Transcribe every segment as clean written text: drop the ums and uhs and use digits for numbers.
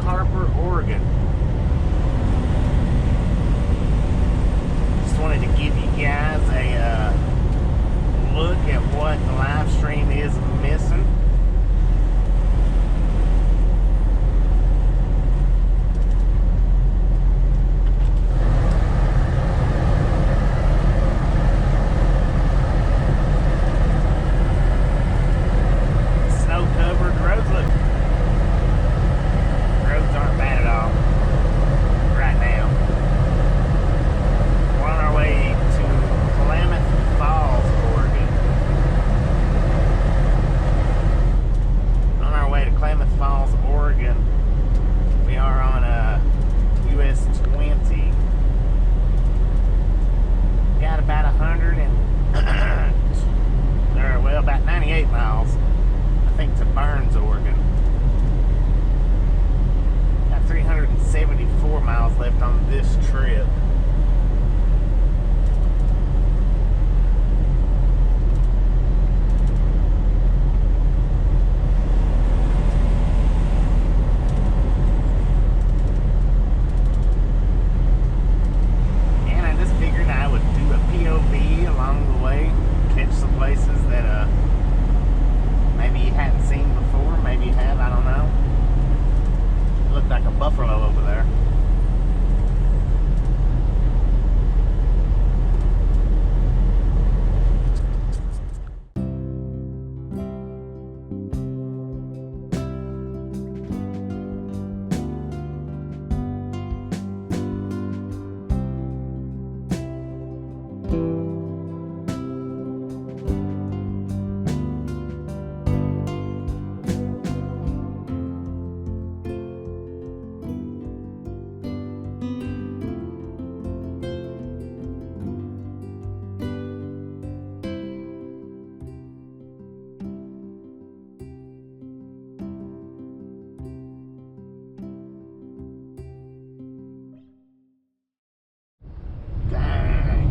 Harper, Oregon. Just wanted to give you guys a look at what the live stream is missing.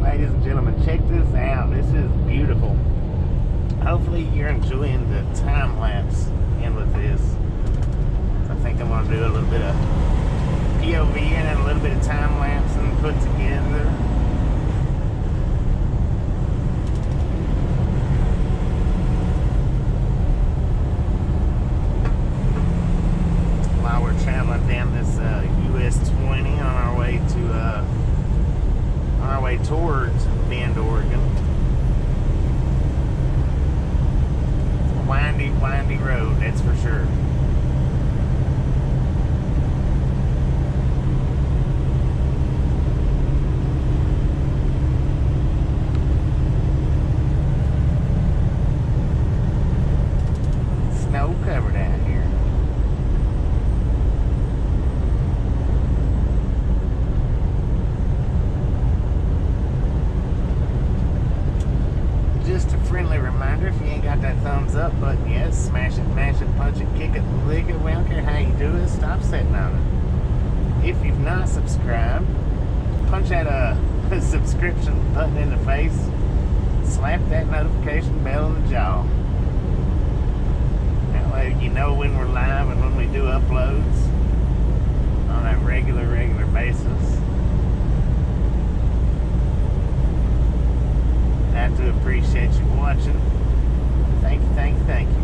Ladies and gentlemen, check this out. This is beautiful. Hopefully you're enjoying the time lapse in with this. I think I'm going to do a little bit of POV and a little bit of time lapse and put together. While we're traveling down this US 20 on our way towards Bend, Oregon. It's a windy road, that's for sure. Snow covered out here. Just a friendly reminder, if you ain't got that thumbs up button yet, smash it, mash it, punch it, kick it, lick it. We don't care how you do it, stop sitting on it. If you've not subscribed, punch that subscription button in the face, slap that notification bell in the jaw. That way you know when we're live and when we do uploads on a regular basis. I do appreciate you watching. Thank you, thank you, thank you.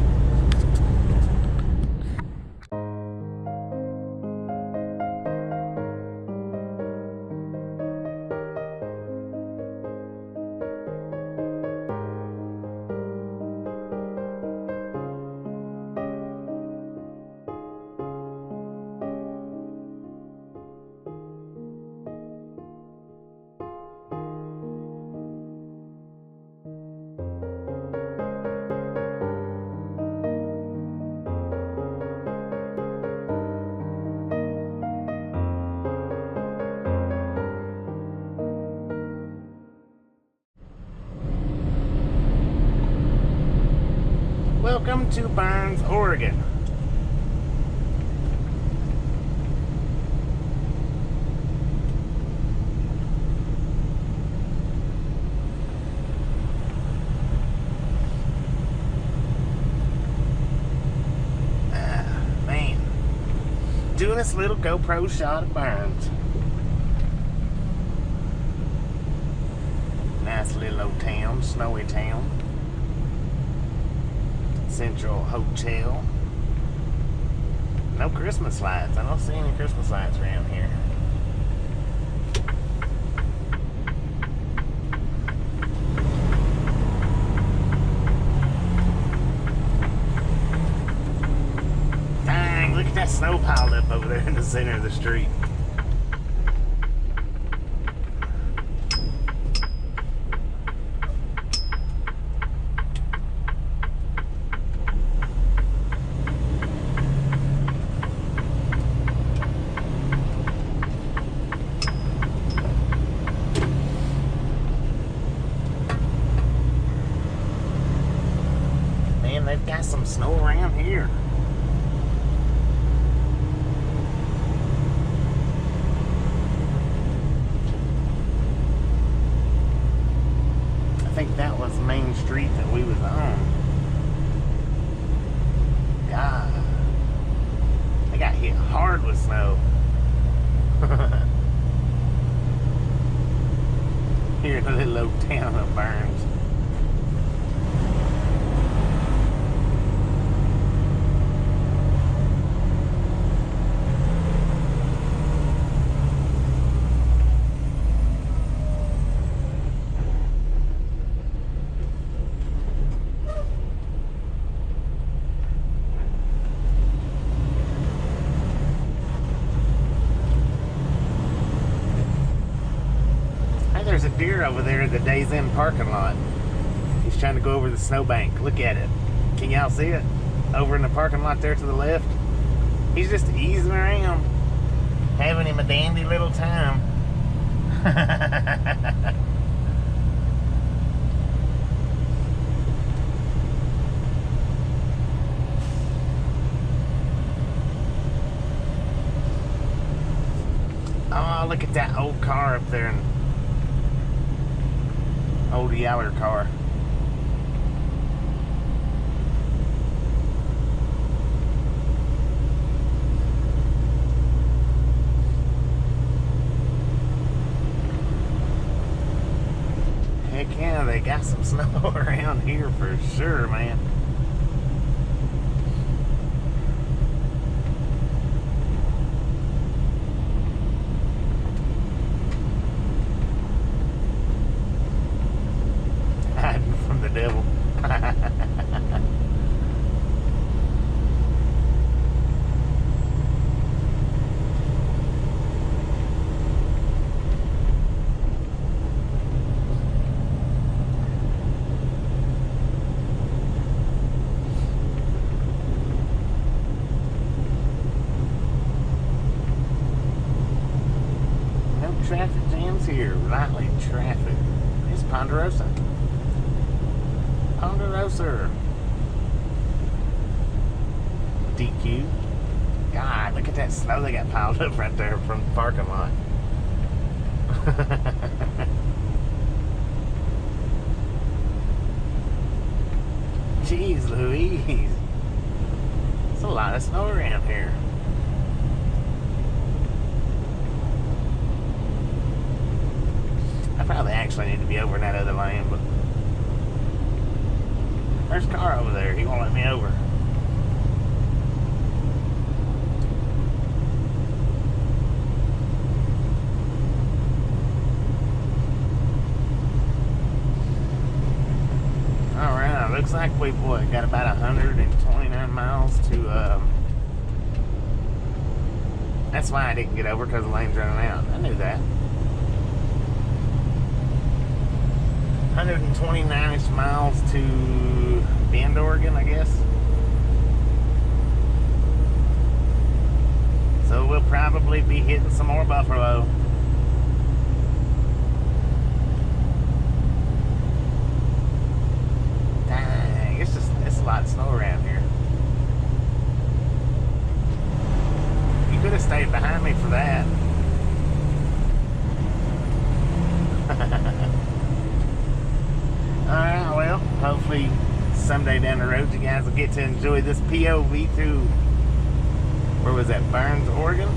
Welcome to Burns, Oregon. doing this little GoPro shot of Burns. Nice little old town, snowy town. Central Hotel. No Christmas lights. I don't see any Christmas lights around here. Dang, look at that snow piled up over there in the center of the street. They've got some snow around here. I think that was Main Street that we was on. God, they got hit hard with snow. Here in the little old town of Burns. There's a deer over there at the Days Inn parking lot. He's trying to go over the snowbank. Look at it. Can y'all see it? Over in the parking lot there to the left. He's just easing around, having him a dandy little time. Oh, look at that old car up there. Old Yeller car. Heck yeah, they got some snow around here for sure, man. Hiding from the devil. No traffic jams here. Lightly traffic. It's Ponderosa. Ponderosa. DQ. God, look at that snow they got piled up right there from the parking lot. Jeez Louise. There's a lot of snow around here. I probably actually need to be over in that other lane, but there's a car over there. He won't let me over. Alright, looks like we've got about 129 miles to that's why I didn't get over, because the lane's running out. I knew that. 129-ish miles to Bend, Oregon, I guess. So we'll probably be hitting some more buffalo. Dang, it's a lot of snow around here. You could have stayed behind me for that. Alright, well, hopefully someday down the road you guys will get to enjoy this POV through Where was that? Burns, Oregon?